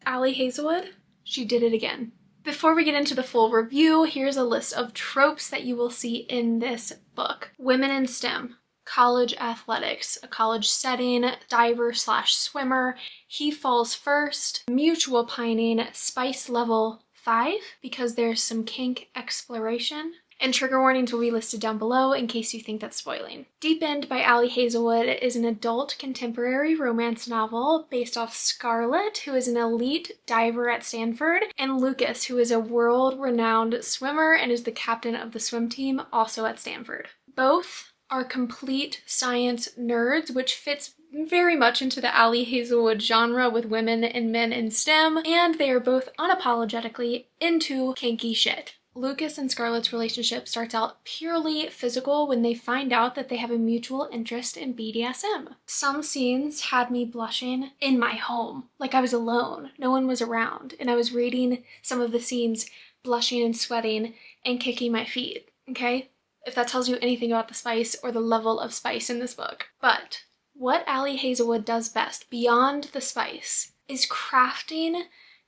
Ali Hazelwood, she did it again. Before we get into the full review, here's a list of tropes that you will see in this book. Women in STEM, college athletics, a college setting, diver/swimmer, he falls first, mutual pining, spice level 5, because there's some kink exploration. And trigger warnings will be listed down below in case you think that's spoiling. Deep End by Ali Hazelwood is an adult contemporary romance novel based off Scarlett, who is an elite diver at Stanford, and Lucas, who is a world-renowned swimmer and is the captain of the swim team, also at Stanford. Both are complete science nerds, which fits very much into the Ali Hazelwood genre with women and men in STEM, and they are both unapologetically into kinky shit. Lucas and Scarlett's relationship starts out purely physical when they find out that they have a mutual interest in BDSM. Some scenes had me blushing in my home, like I was alone, no one was around, and I was reading some of the scenes blushing and sweating and kicking my feet, okay? If that tells you anything about the spice or the level of spice in this book. But what Ali Hazelwood does best, beyond the spice, is crafting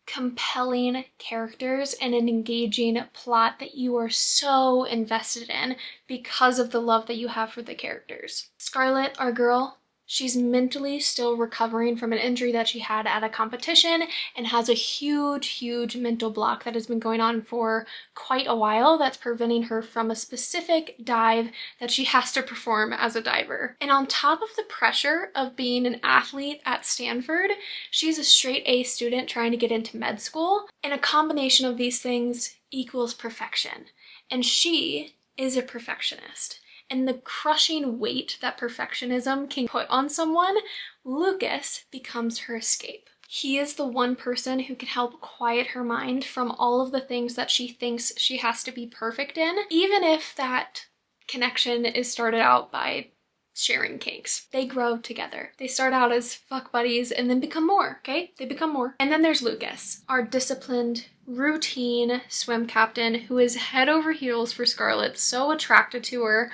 compelling characters and an engaging plot that you are so invested in because of the love that you have for the characters. Scarlett, our girl, she's mentally still recovering from an injury that she had at a competition and has a huge mental block that has been going on for quite a while that's preventing her from a specific dive that she has to perform as a diver. And on top of the pressure of being an athlete at Stanford, she's a straight A student trying to get into med school, and a combination of these things equals perfection. And she is a perfectionist. And the crushing weight that perfectionism can put on someone, Lucas becomes her escape. He is the one person who can help quiet her mind from all of the things that she thinks she has to be perfect in, even if that connection is started out by sharing kinks. They grow together. They start out as fuck buddies and then become more, okay? They become more. And then there's Lucas, our disciplined, routine swim captain who is head over heels for Scarlett, so attracted to her,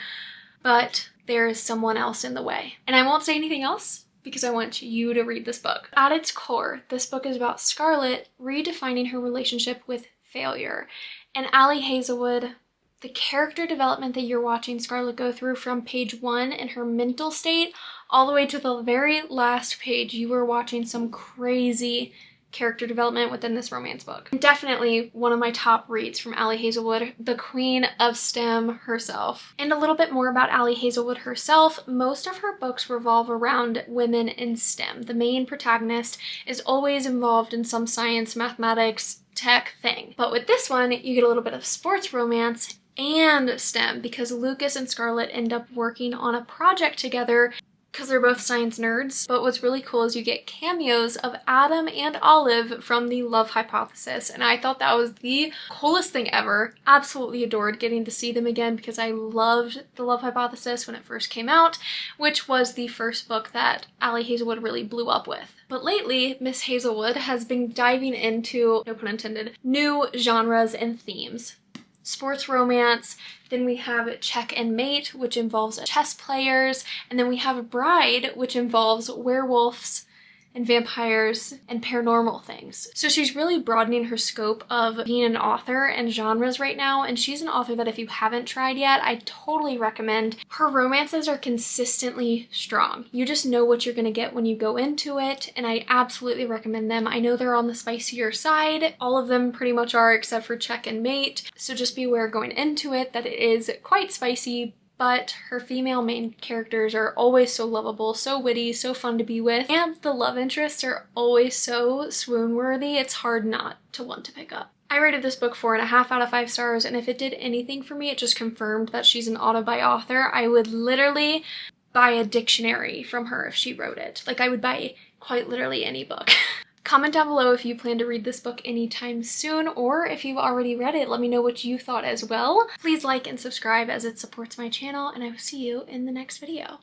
but there is someone else in the way. And I won't say anything else because I want you to read this book. At its core, this book is about Scarlett redefining her relationship with failure. And Ali Hazelwood, the character development that you're watching Scarlett go through from page 1 in her mental state all the way to the very last page, you are watching some crazy character development within this romance book. Definitely one of my top reads from Ali Hazelwood, the queen of STEM herself. And a little bit more about Ali Hazelwood herself. Most of her books revolve around women in STEM. The main protagonist is always involved in some science, mathematics, tech thing. But with this one, you get a little bit of sports romance and STEM because Lucas and Scarlett end up working on a project together because they're both science nerds. But what's really cool is you get cameos of Adam and Olive from the Love Hypothesis, and I thought that was the coolest thing ever. Absolutely adored getting to see them again because I loved the Love Hypothesis when it first came out, which was the first book that Ali Hazelwood really blew up with. But lately, Miss Hazelwood has been diving into, no pun intended, new genres and themes. Sports romance, then we have Check and Mate, which involves chess players, and then we have Bride, which involves werewolves and vampires and paranormal things. So she's really broadening her scope of being an author and genres right now, and she's an author that if you haven't tried yet, I totally recommend. Her romances are consistently strong. You just know what you're gonna get when you go into it, and I absolutely recommend them. I know they're on the spicier side. All of them pretty much are except for Check and Mate, so just be aware going into it that it is quite spicy, but her female main characters are always so lovable, so witty, so fun to be with, and the love interests are always so swoon-worthy, it's hard not to want to pick up. I rated this book 4.5 out of 5 stars, and if it did anything for me, it just confirmed that she's an auto-buy author. I would literally buy a dictionary from her if she wrote it. Like, I would buy quite literally any book. Comment down below if you plan to read this book anytime soon, or if you've already read it, let me know what you thought as well. Please like and subscribe as it supports my channel, and I will see you in the next video.